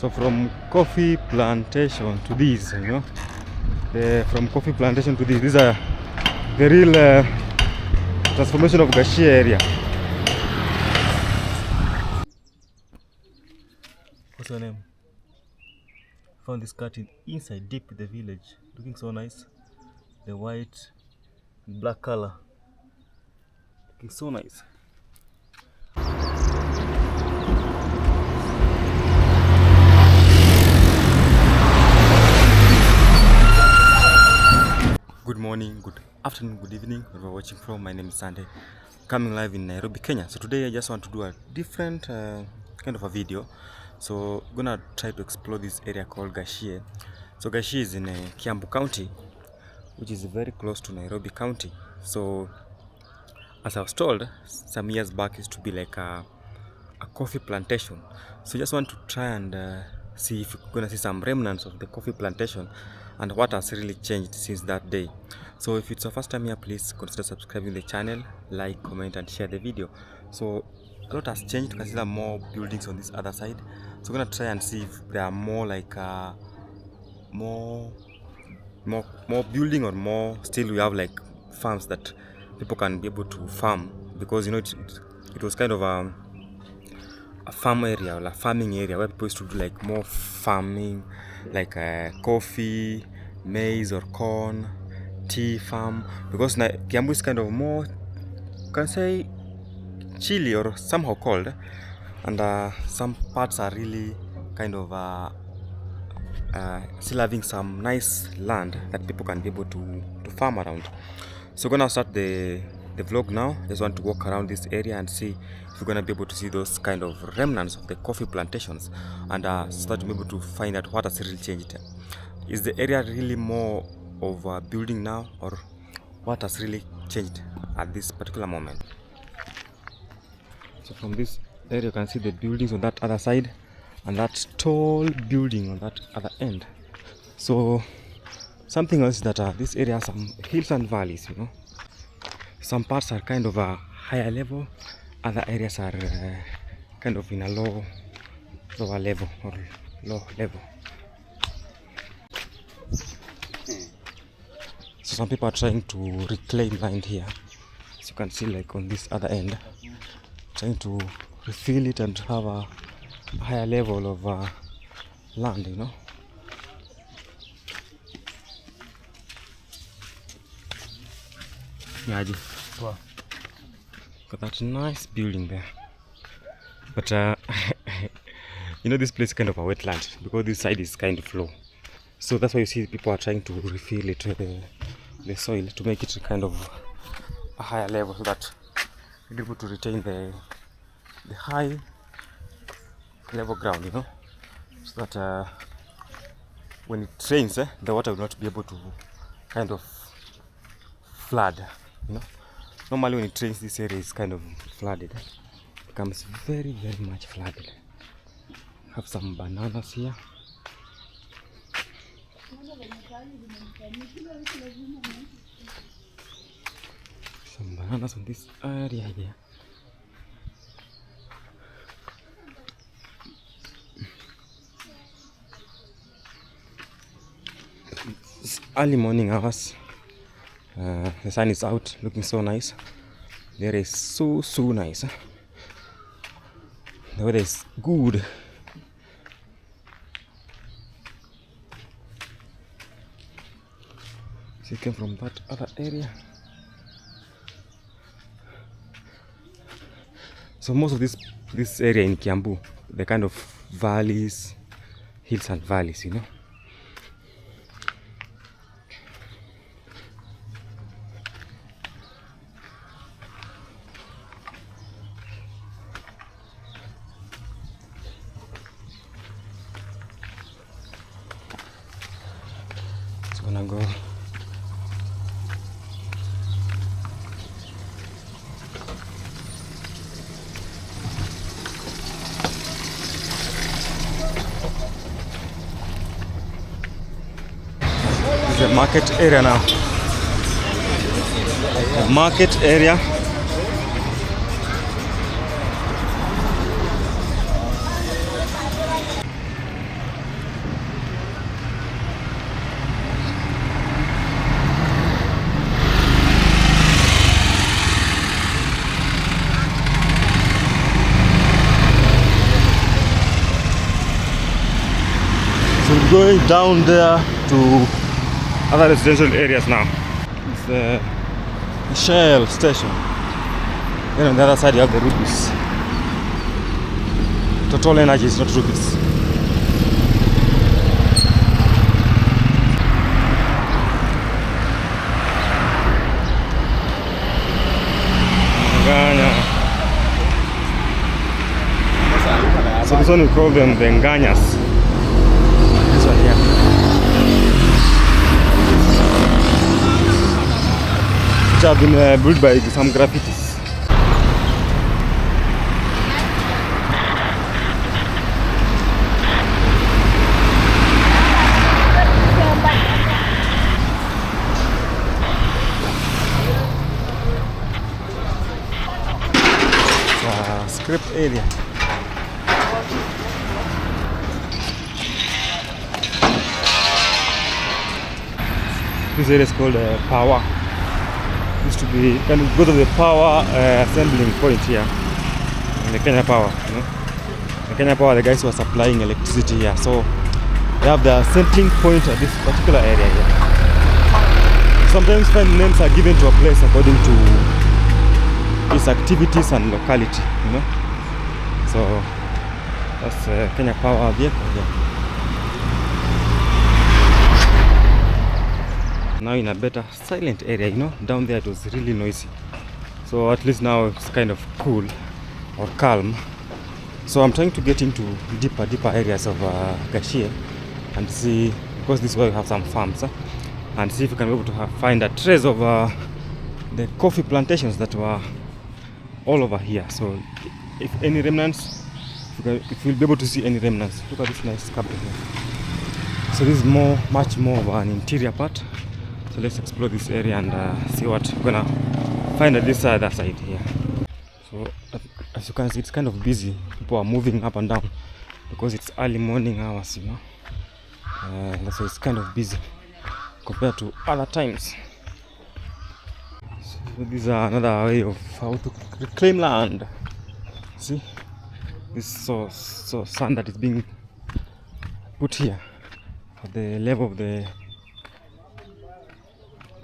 So from coffee plantation to this, from coffee plantation to this, these are the real transformation of Gachie area. What's your name? Found this curtain inside deep in the village, looking so nice. The white and black color, looking so nice. Good morning, good afternoon, good evening, wherever you're watching from. My name is Sande, coming live in Nairobi, Kenya. So today I just want to do a different kind of a video. So I'm gonna try to explore this area called Gachie. So Gachie is in Kiambu County, which is very close to Nairobi County. So as I was told some years back, it used to be like a coffee plantation. So just want to try and see if we're gonna see some remnants of the coffee plantation and what has really changed since that day. So if it's your first time here, please consider subscribing the channel, like, comment and share the video. So a lot has changed. You can see there are more buildings on this other side. So we're gonna try and see if there are more like more building, or more still we have like farms that people can be able to farm, because it was kind of a farm area, or a farming area, where people used to do like more farming, like coffee, maize or corn, tea farm, because Kiambu is kind of more, you can say, chilly or somehow cold, and some parts are really kind of still having some nice land that people can be able to farm around. So we're gonna start the vlog now. Just want to walk around this area and see if we're gonna be able to see those kind of remnants of the coffee plantations, and start to be able to find out what has really changed. Is the area really more of a building now, or what has really changed at this particular moment? So from this area you can see the buildings on that other side, and that tall building on that other end. So something else is that this area has some hills and valleys. Some parts are kind of a higher level, other areas are kind of in a lower level or low level. So some people are trying to reclaim land here, as you can see, like on this other end, trying to refill it and have a higher level of land, Yeah, wow. Got that nice building there, but this place is kind of a wetland, because this side is kind of low. So that's why you see people are trying to refill it with the soil to make it kind of a higher level, so that you're able to retain the high level ground, so that when it rains, the water will not be able to kind of flood. Normally when it rains, this area is kind of flooded. It becomes very, very much flooded. Have some bananas here. Some bananas on this area here. It's early morning hours. The sun is out, looking so nice. The area is so nice. The weather is good. So you came from that other area. So most of this area in Kiambu, the kind of valleys, hills and valleys, It's gonna go. This is the market area now. The market area. So we're going down there to other residential areas now. It's the Shell station. Then on the other side you have the Rubis. Total Energy is not Rubis. So this one we call them the Nganyas. This one here. Which have been built by some graffitis. It's a script area. This area is called Power. Used to be kind of go to the power assembling point here in the Kenya Power. You know? The Kenya Power, the guys who are supplying electricity here. So they have the sampling point at this particular area here. Sometimes names are given to a place according to its activities and locality. You know. So that's Kenya Power vehicle here. Now in a better silent area, you know. Down there it was really noisy, so at least now it's kind of cool or calm. So I'm trying to get into deeper areas of Gachie and see, because this is where we have some farms, and see if we can be able to find a trace of the coffee plantations that were all over here. So if any remnants, if we'll be able to see any remnants. Look at this nice carpet here. So this is much more of an interior part. So let's explore this area and see what we're gonna find at this other side here. So as you can see, it's kind of busy. People are moving up and down because it's early morning hours, you know. So it's kind of busy compared to other times. So this is another way of how to reclaim land. See, this so sand that is being put here at the level of the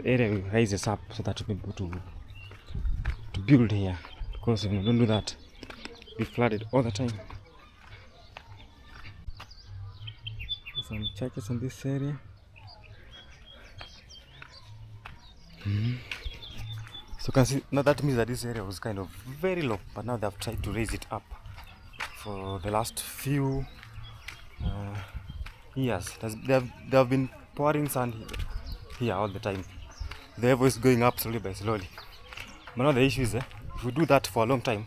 area rises up, so that we'll be able to build here, because when we don't do that, we flooded all the time. Some churches in this area. So you can see now that means that this area was kind of very low, but now they have tried to raise it up for the last few years. They have been pouring sand here all the time. The level is going up slowly by slowly. But now the issue is, if we do that for a long time,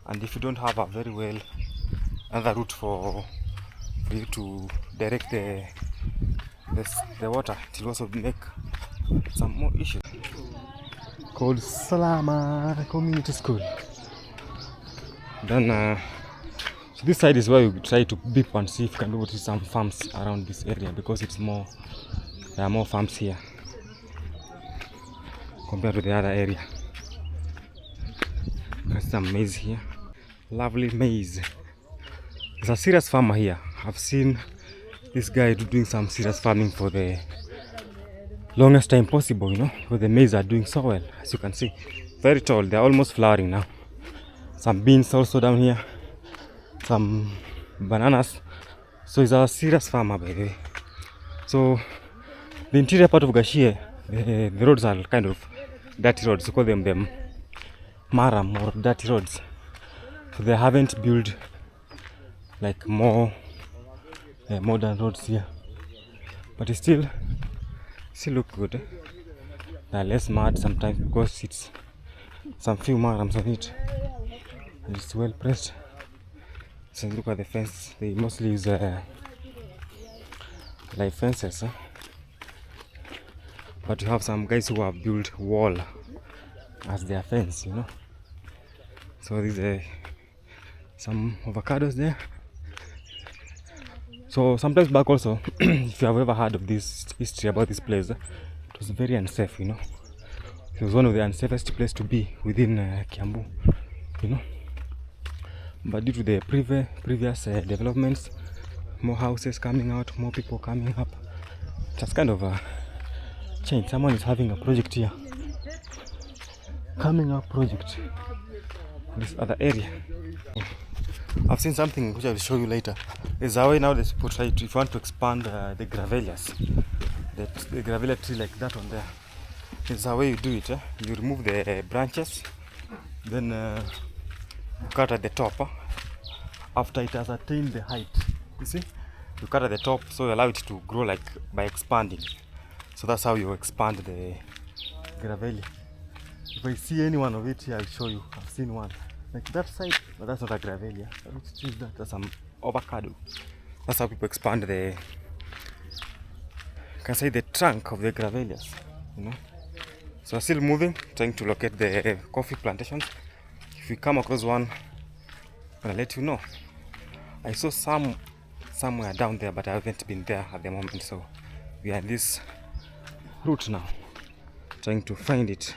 and if you don't have a very well another route for you to direct the water, it will also make some more issues. Called Salama Community School. Then so this side is where we try to beep and see if we can be able to see some farms around this area, because it's more, there are more farms here compared to the other area. There's some maize here. Lovely maize. There's a serious farmer here. I've seen this guy doing some serious farming for the longest time possible, you know, because the maize are doing so well, as you can see. Very tall, they're almost flowering now. Some beans also down here, some bananas. So he's a serious farmer, by the way. So the interior part of Gachie, the roads are kind of dirty roads. We call them maram, or dirty roads. So they haven't built like more modern roads here, but it still look good. They're less mud sometimes because it's some few marams on it, and it's well pressed. So look at the fence. They mostly use like fences, but you have some guys who have built wall as their fence, you know. So there's some avocados there. So sometimes back also, if you have ever heard of this history about this place, it was very unsafe, you know. It was one of the unsafest places to be within Kiambu, you know. But due to the previous developments, more houses coming out, more people coming up. Just kind of a change. Someone is having a project here, coming up project in this other area. I've seen something which I will show you later. There's a way now that people try to, if you want to expand the gravelias, the gravelia tree like that one there. There's a way you do it. You remove the branches, then cut at the top. After it has attained the height, you see, you cut at the top, so you allow it to grow like by expanding. So that's how you expand the gravelia. If I see any one of it here, I'll show you. I've seen one like that side, but that's not a gravelia. Which tree is that? That's some avocado. That's how people expand the, you can say, the trunk of the gravelias, you know. So I'm still moving, trying to locate the coffee plantations. If we come across one, I'll let you know. I saw some somewhere down there, but I haven't been there at the moment. So we are in this route now, trying to find it.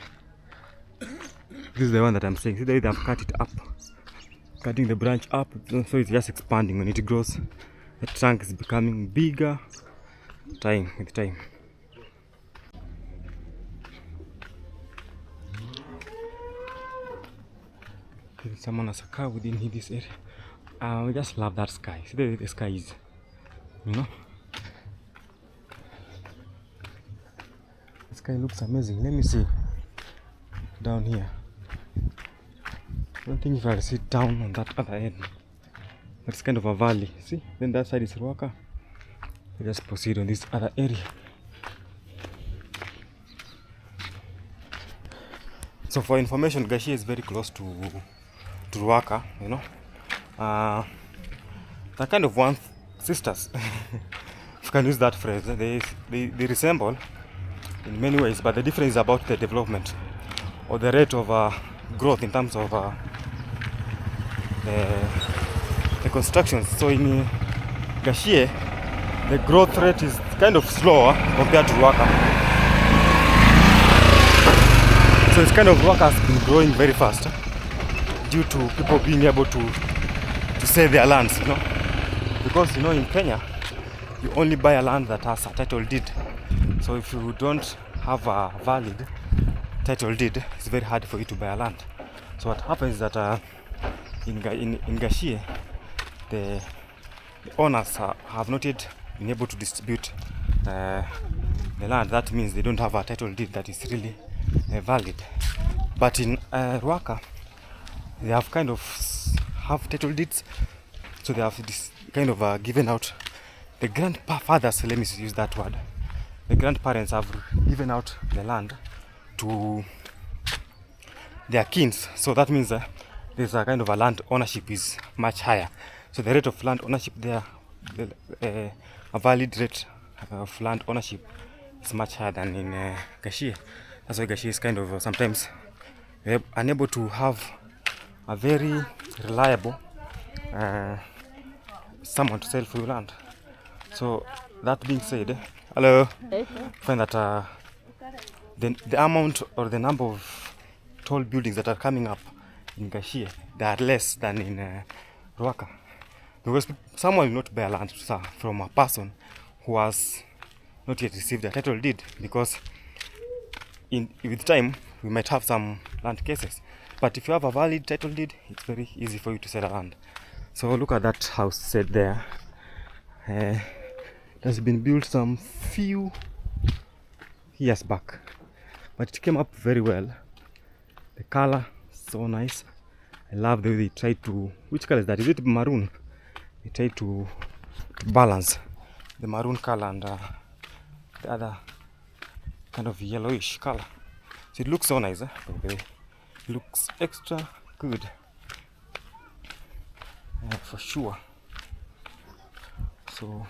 This is the one that I'm saying. See, they have cut it up, cutting the branch up, so it's just expanding. When it grows, the trunk is becoming bigger, time with time. Someone has a car within this area. I just love that sky. See the sky is, you know, the sky looks amazing. Let me see down here. I don't think if I'll sit down on that other end. It's kind of a valley. See, then that side is Ruaka. We just proceed on this other area. So for information, Gachie is very close to Ruaka, you know. They're kind of one sisters, if you can use that phrase. They resemble in many ways, but the difference is about the development or the rate of growth in terms of the constructions. So in Gachie, the growth rate is kind of slower compared to Ruaka. So it's kind of, Ruaka has been growing very fast due to people being able to sell their lands, you know. Because, you know, in Kenya, you only buy a land that has a title deed. So if you don't have a valid title deed, it's very hard for you to buy a land. So what happens is that in Gachie, the owners have not yet been able to distribute the land. That means they don't have a title deed that is really valid. But in Ruaka, they have kind of have title deeds, so they have this kind of given out. The grandfathers, let me use that word, the grandparents have given out the land to their kins. So that means there's a kind of a land ownership is much higher. So the rate of land ownership there, a valid rate of land ownership is much higher than in Gachie. That's why Gachie is kind of sometimes unable to have a very reliable someone to sell for your land. So that being said, hello, find that the amount or the number of tall buildings that are coming up in Gachie, they are less than in Ruaka, because someone will not buy land from a person who has not yet received a title deed, because with time we might have some land cases. But if you have a valid title deed, it's very easy for you to sell a land. So look at that house set there. It has been built some few years back, but it came up very well. The color so nice. I love the way they try to, which color is that? Is it maroon? They try to balance the maroon color and the other kind of yellowish color. So it looks so nice, by the way. It looks extra good, for sure. So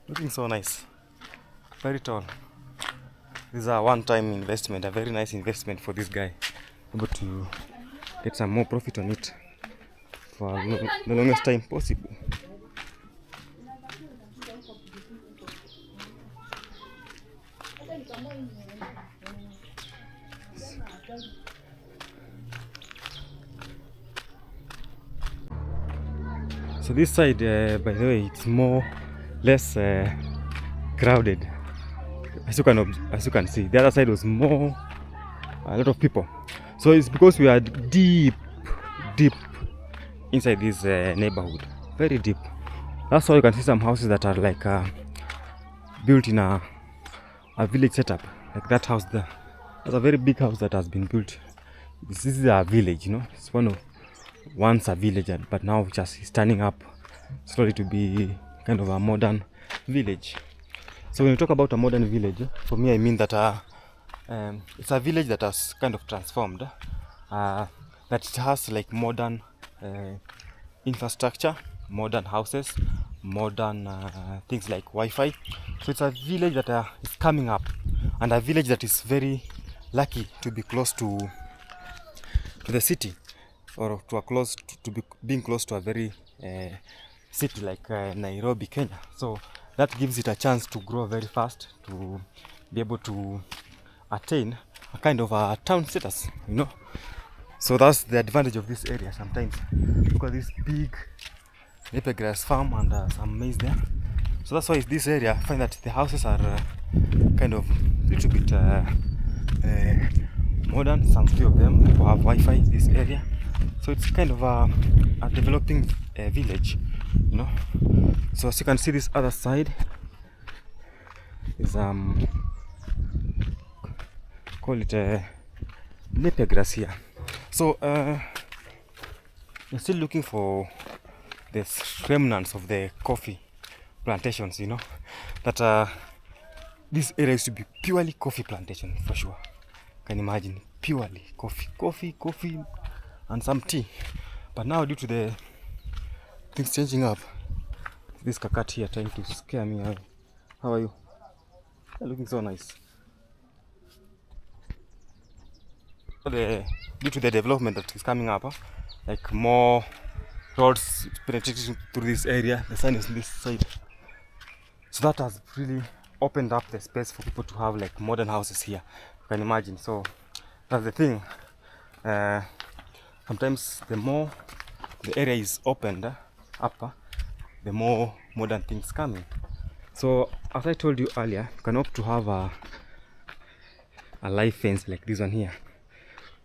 looking so nice, very tall. This is a one-time investment, a very nice investment for this guy, able to get some more profit on it for the longest time possible. So this side, by the way, it's less crowded. As you can see, the other side was a lot of people. So it's because we are deep inside this neighborhood, very deep. That's why you can see some houses that are like built in a village setup, like that house there. That's a very big house that has been built. This is a village, you know. It's once a village, but now just standing up slowly to be kind of a modern village. So when you talk about a modern village, for me I mean that it's a village that has kind of transformed, that it has like modern infrastructure, modern houses, modern things like Wi-Fi. So it's a village that is coming up, and a village that is very lucky to be close to the city, or being close to a very city like Nairobi, Kenya. So that gives it a chance to grow very fast, to be able to attain a kind of a town status, you know. So that's the advantage of this area. Sometimes look at this big napier grass farm and some maize there. So that's why this area, I find that the houses are kind of a little bit modern. Some few of them people have Wi-Fi in this area, so it's kind of a developing village, you know. So as you can see, this other side is call it napier grass here. So we're still looking for the remnants of the coffee plantations, you know, that this area used to be purely coffee plantation for sure. Can imagine, purely coffee and some tea. But now, due to the things changing up, this kakat here trying to scare me away. How are you? You're looking so nice. Due to the development that is coming up, like more roads penetrating through this area, the sun is on this side. So that has really opened up the space for people to have like modern houses here. You can imagine. So that's the thing. Sometimes the more the area is opened up, the more modern things coming. So as I told you earlier, you can opt to have a live fence like this one here.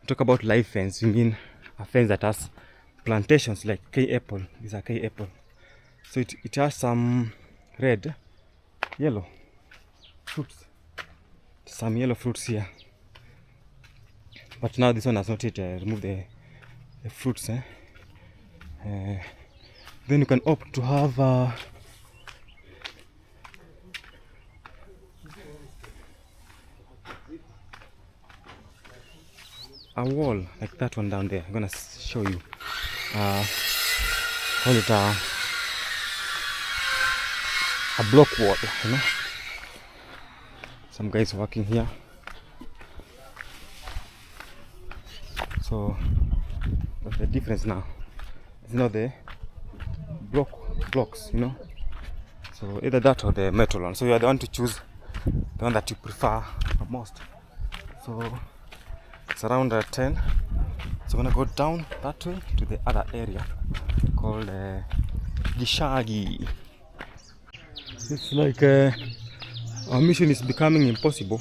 Talk about live fence, you mean a fence that has plantations like K-apple. These are K-apple. So it has some red, yellow fruits. Some yellow fruits here. But now this one has not yet removed the fruits. Then you can opt to have a wall like that one down there. I'm gonna show you. Call it a block wall, you know. Some guys working here. So what's the difference now? It's not the blocks, you know. So either that or the metal one. So you are the one to choose the one that you prefer the most. So it's around 10. So I'm gonna go down that way to the other area called Gachie. It's like our mission is becoming impossible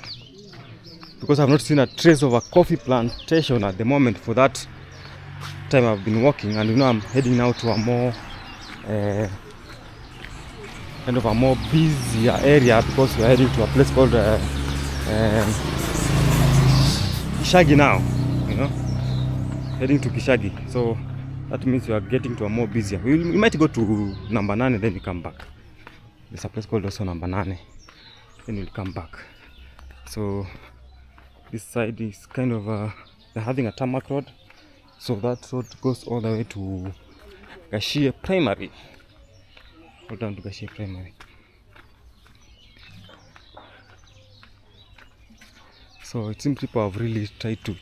because I've not seen a trace of a coffee plantation at the moment. For that time I've been walking, and you know I'm heading now to a more kind of a more busier area because we're heading to a place called Gachie now, you know, heading to Gachie. So that means we are getting to a more busier. We might go to number 9 and then we come back. There's a place called also number 9. Then we'll come back. So this side is kind of they're having a tarmac road. So that road goes all the way to Gachie Primary. Go down to Gachie Primary. So it seems people have really tried to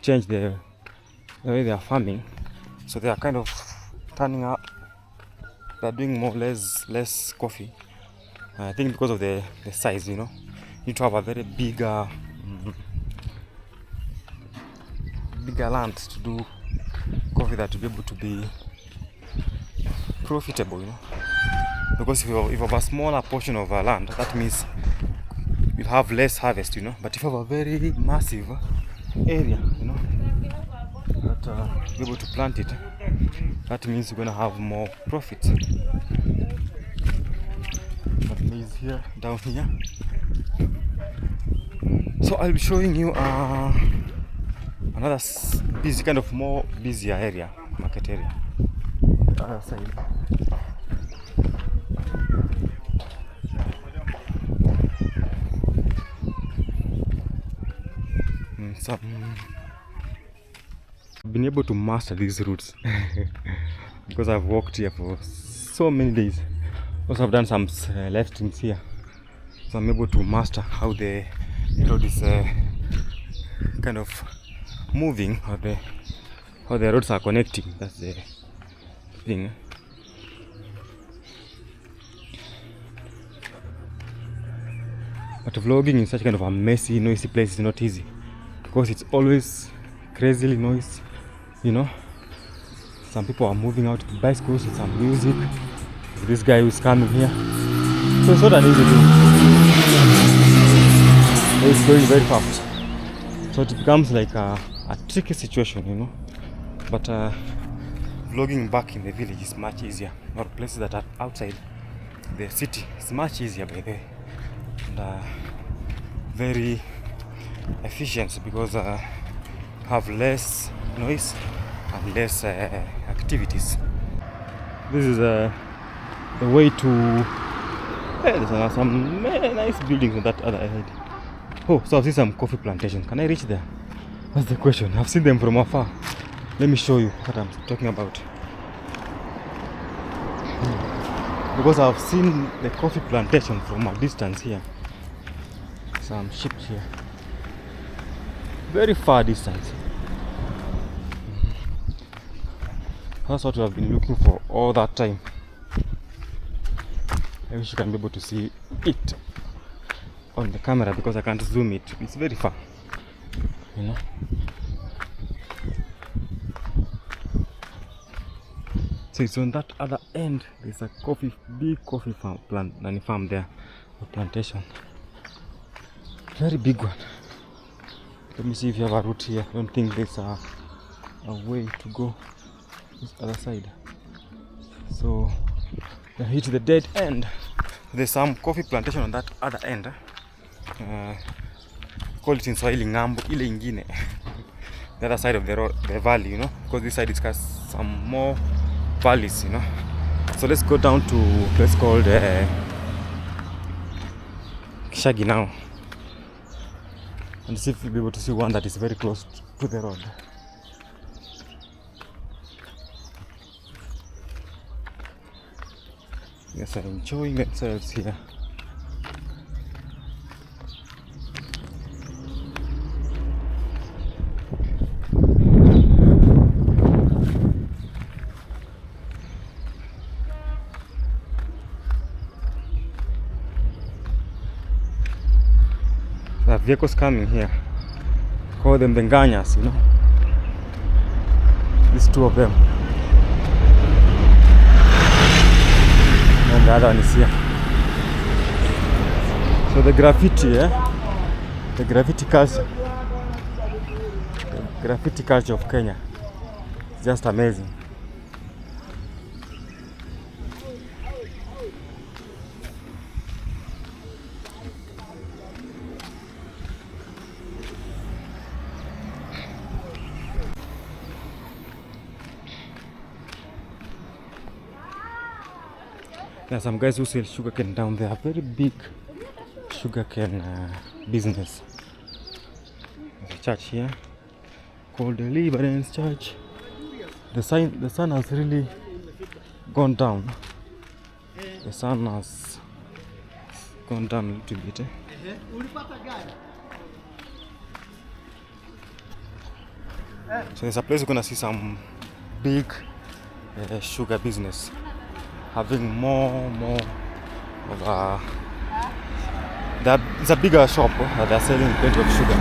change the way they are farming. So they are kind of turning up. They are doing more less coffee. I think because of the size, you know, you need to have a very bigger land to do coffee that to be able to be profitable, you know. Because if you have a smaller portion of land, that means you'll have less harvest, you know. But if you have a very massive area, you know, that be able to plant it, that means you're gonna have more profit. That means here, down here. So I'll be showing you another busy, kind of more busier area, market area, the other side. I've been able to master these routes because I've walked here for so many days. Also, I've done some live streams here, so I'm able to master how the road is kind of moving, or how the roads are connecting. That's the thing. But vlogging in such kind of a messy, noisy place is not easy, because it's always crazily noisy, you know. Some people are moving out with bicycles with some music. This guy who is coming here, so it's not an easy thing. It's going very fast, so it becomes like a tricky situation, you know. But vlogging back in the village is much easier, or places that are outside the city. It's much easier by the way, and very efficient, because have less noise and less activities. This is the way to there's some nice buildings on that other side. Oh, so I've seen some coffee plantations. Can I reach there? That's the question. I've seen them from afar. Let me show you what I'm talking about. Because I've seen the coffee plantation from a distance here. Some sheep here. Very far distance. That's what we have been looking for all that time. I wish you can be able to see it on the camera, because I can't zoom it. It's very far, you know. So it's on that other end. There's a big coffee farm there, or plantation. Very big one. Let me see if you have a route here. I don't think there's a way to go this other side. So I hit the dead end. There's some coffee plantation on that other end. Call it in Swahili ngambo ile ingine. The other side of the road, the valley, you know, because this side is got some more valleys, you know. So let's go down to a place called Gachie now, and see if we'll be able to see one that is very close to the road. Yes, I'm enjoying themselves here. There are vehicles coming here. Call them the Nganyas, you know. These two of them. And the other one is here. So the graffiti, the graffiti culture of Kenya is just amazing. There are some guys who sell sugarcane down there. Very big sugarcane business. There's a church here called the Deliverance Church. The sun has really gone down. The sun has gone down a little bit. So there's a place you're gonna see some big sugar business having more of it's a bigger shop that they're selling plenty of sugar.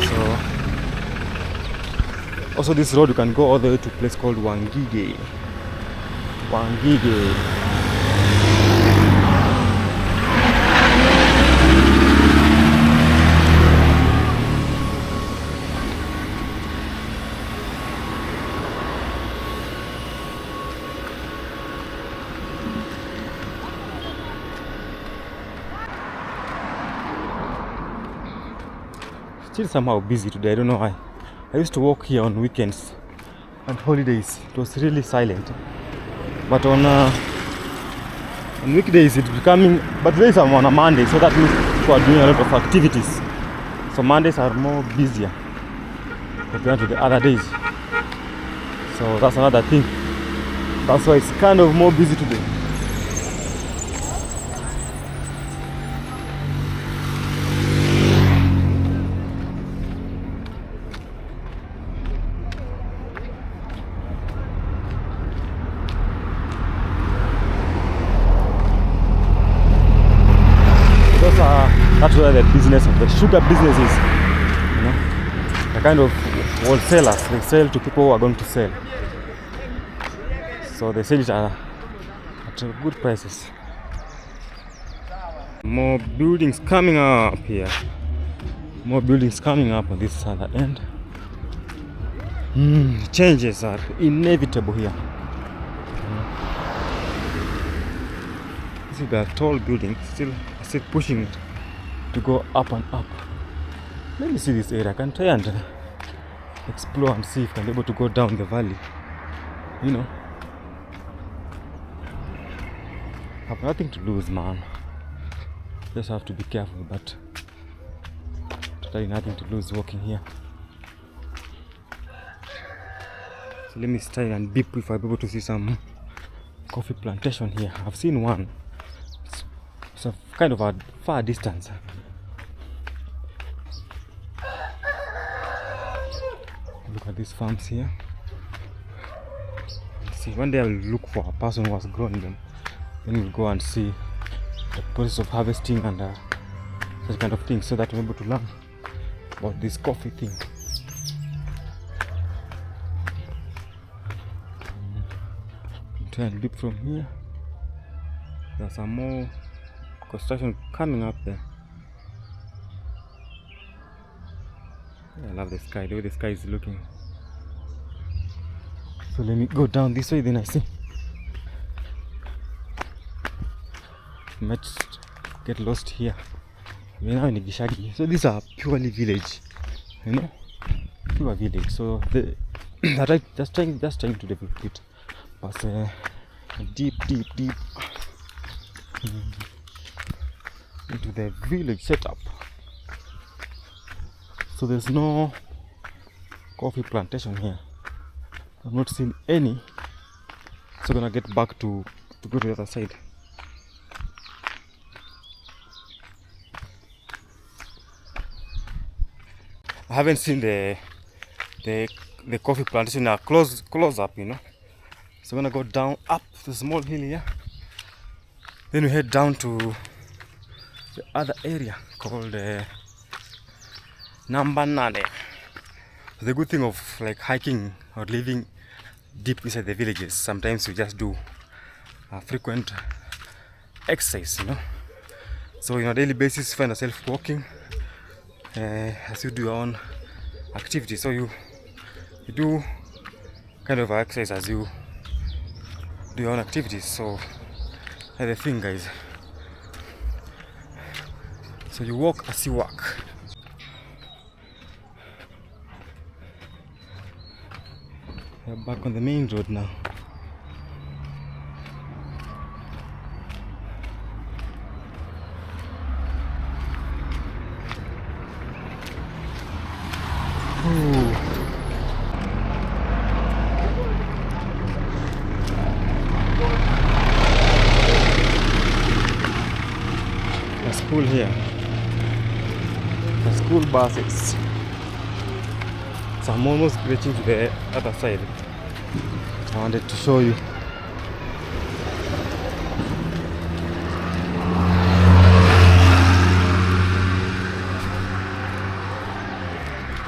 So also this road you can go all the way to a place called Wangige. Still somehow busy today, I don't know why. I used to walk here on weekends and holidays. It was really silent. But on weekdays it's becoming, but today is on a Monday, so that means people are doing a lot of activities. So Mondays are more busier compared to the other days. So that's another thing. That's why it's kind of more busy today. That's where the business of the sugar business is. You know, the kind of wholesalers, they sell to people who are going to sell. So they sell it at good prices. More buildings coming up here. More buildings coming up on this other end. Changes are inevitable here. See the tall buildings still pushing it to go up and up. Let me see this area. I can try and explore and see if I'm able to go down the valley. You know, I have nothing to lose, man. Just have to be careful, but totally nothing to lose walking here. So let me try and beep if I'm able to see some coffee plantation here. I've seen one. It's a kind of a far distance. Look at these farms here. See, one day I will look for a person who has grown them. Then we'll go and see the process of harvesting and such kind of things, so that we're able to learn about this coffee thing. Try and dip from here. There's some more construction coming up there. I love the sky, the way the sky is looking. So let me go down this way, then I see. Might get lost here. We're now in Gachie. So these are purely village, you know, pure village. So the just trying to develop it, but deep into the village setup. So there's no coffee plantation here. I've not seen any. So I'm gonna get back to go to the other side. I haven't seen the coffee plantation now close up, you know. So I'm gonna go down up the small hill here. Then we head down to the other area called Number 9. The good thing of like hiking or living deep inside the villages, sometimes you just do frequent exercise, you know. So on a daily basis you find yourself walking as you do your own activity. So you do kind of exercise as you do your own activities. So that's the thing, guys. So you walk as you work. We're back on the main road now. Ooh. a school here. The school buses. So I'm almost reaching to the other side. I wanted to show you.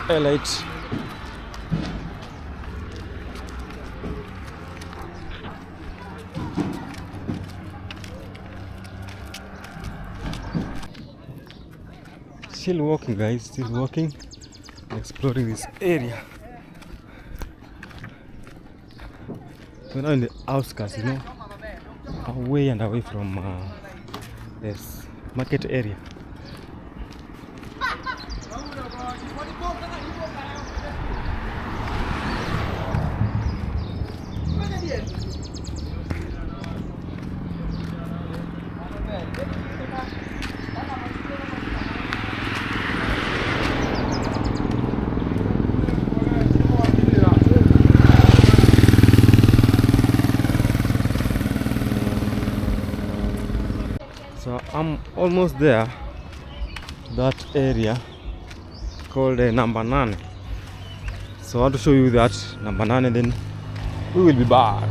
Highlight. Still walking, guys, still walking, exploring this area. We're now in the outskirts, you know, away and away from this market area. So I'm almost there, that area called number 9. So I want to show you that number 9 and then we will be back.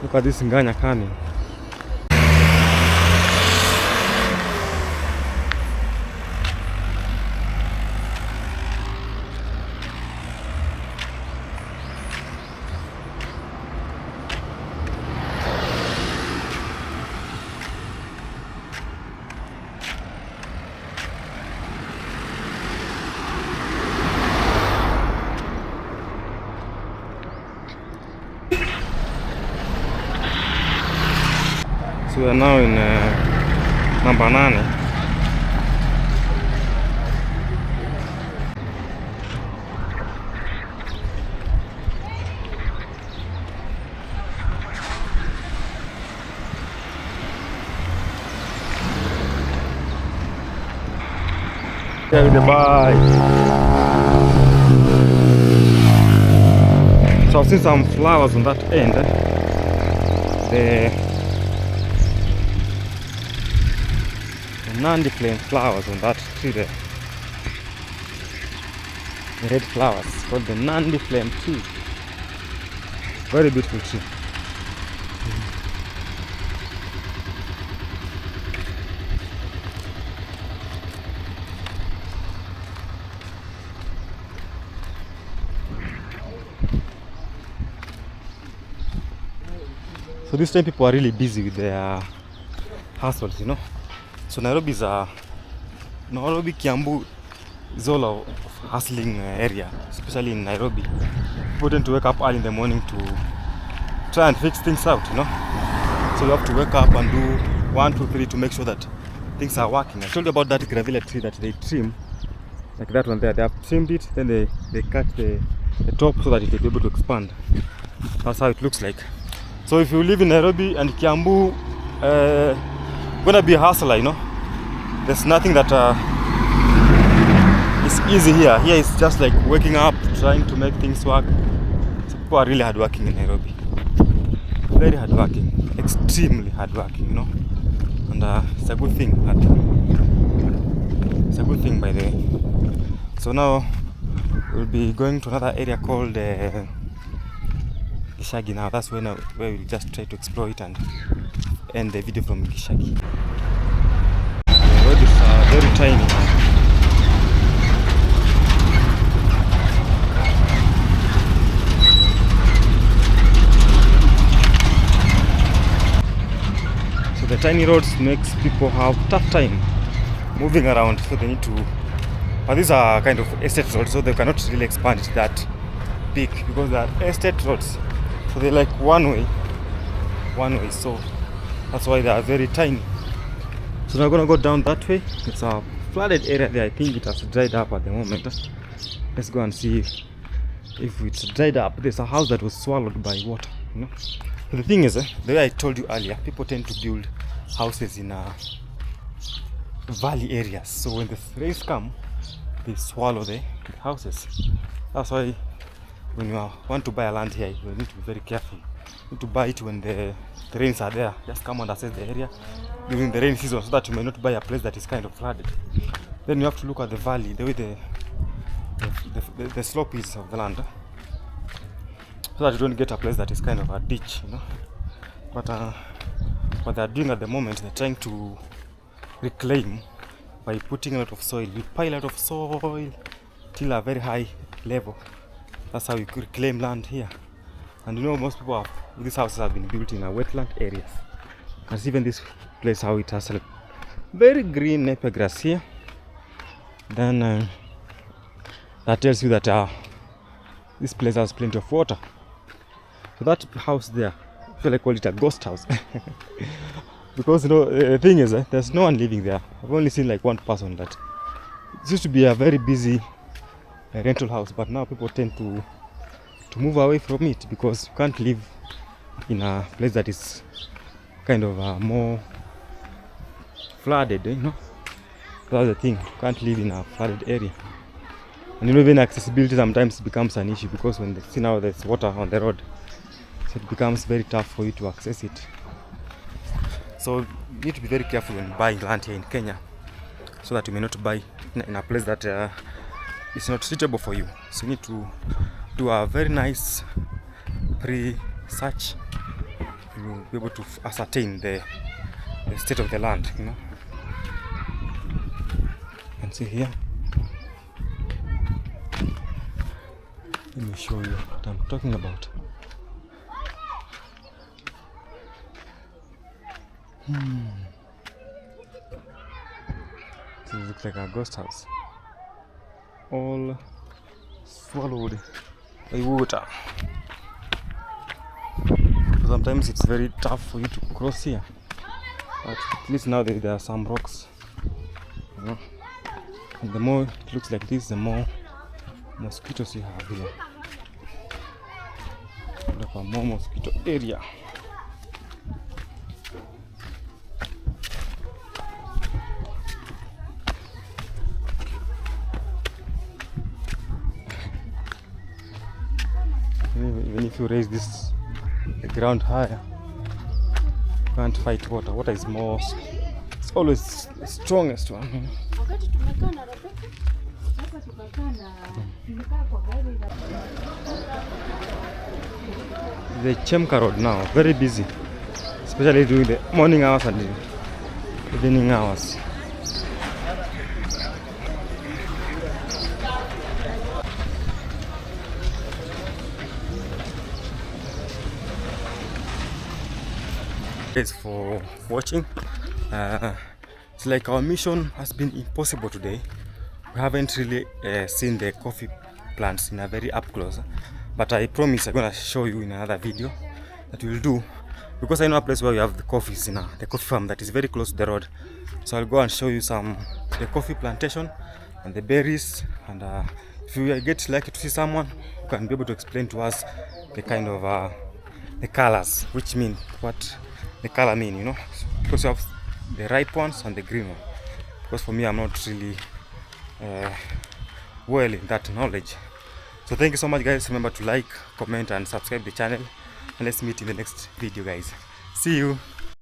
Look at this nganya coming. So we are now in number 9. With the bike. So I've seen some flowers on that end. The Nandi flame flowers on that tree there. The red flowers called the Nandi flame tree. Very beautiful tree. So this time people are really busy with their hustles, you know. So Nairobi, Kiambu is all of hustling area, especially in Nairobi. People tend to wake up early in the morning to try and fix things out, you know. So you have to wake up and do 1, 2, 3 to make sure that things are working. I told you about that gravel tree that they trim, like that one there. They have trimmed it, then they cut the top so that it will be able to expand. That's how it looks like. So if you live in Nairobi and Kiambu, gonna be a hustler, you know. There's nothing that is easy here. Here it's just like waking up, trying to make things work. So people are really hardworking in Nairobi. Very hardworking, extremely hardworking, you know. And it's a good thing. It's a good thing, by the way. So now we'll be going to another area called Gachie. Now that's where we'll just try to explore it and end the video from Gachie. The road is very tiny now. So the tiny roads makes people have tough time moving around, so they need to. But these are kind of estate roads, so they cannot really expand it that big because they are estate roads. So they're like one way, so that's why they are very tiny. So we're gonna go down that way. It's a flooded area there. I think it has dried up at the moment. Let's go and see if it's dried up. There's a house that was swallowed by water, you know. So the thing is, the way I told you earlier, people tend to build houses in valley areas. So when the rains come, they swallow the houses. That's why when you want to buy a land here, you need to be very careful. You need to buy it when the rains are there. Just come and assess the area during the rain season so that you may not buy a place that is kind of flooded. Then you have to look at the valley, the way the slope is of the land, so that you don't get a place that is kind of a ditch, you know. But what they're doing at the moment, they're trying to reclaim by putting a lot of soil. You pile a lot of soil till a very high level. That's how you could reclaim land here. And you know, most people have, these houses have been built in a wetland areas. And even this place, how it has a very green napier grass here. Then that tells you that this place has plenty of water. So that house there, I feel like call it a ghost house. Because you know, the thing is, there's no one living there. I've only seen like one person. That it used to be a very busy rental house, but now people tend to move away from it because you can't live in a place that is kind of more flooded, you know. That's the thing, you can't live in a flooded area. And you know, even accessibility sometimes becomes an issue because when they see now there's water on the road, so it becomes very tough for you to access it. So you need to be very careful when buying land here in Kenya, so that you may not buy in a place that is not suitable for you. So you need to do a very nice pre-search to be able to ascertain the state of the land, you know. You can see here. Let me show you what I'm talking about. This looks like a ghost house, all swallowed by water. Sometimes it's very tough for you to cross here, but at least now there are some rocks, you know? And the more it looks like this, the more mosquitoes you have here. Like a more mosquito area. Even if you raise the ground higher, you can't fight water. Water is more, it's always the strongest one. The Chemka road now, very busy, especially during the morning hours and the evening hours. Thanks for watching. It's like our mission has been impossible today. We haven't really seen the coffee plants in a very up close, but I promise I'm gonna show you in another video that we'll do, because I know a place where we have the coffees in the coffee farm that is very close to the road. So I'll go and show you the coffee plantation and the berries, and if you get lucky to see someone who can be able to explain to us the kind of the colors, which mean what the color mean, you know, because you have the ripe ones and the green one. Because for me, I'm not really well in that knowledge. So thank you so much, guys. Remember to like, comment and subscribe the channel, and let's meet in the next video, guys. See you.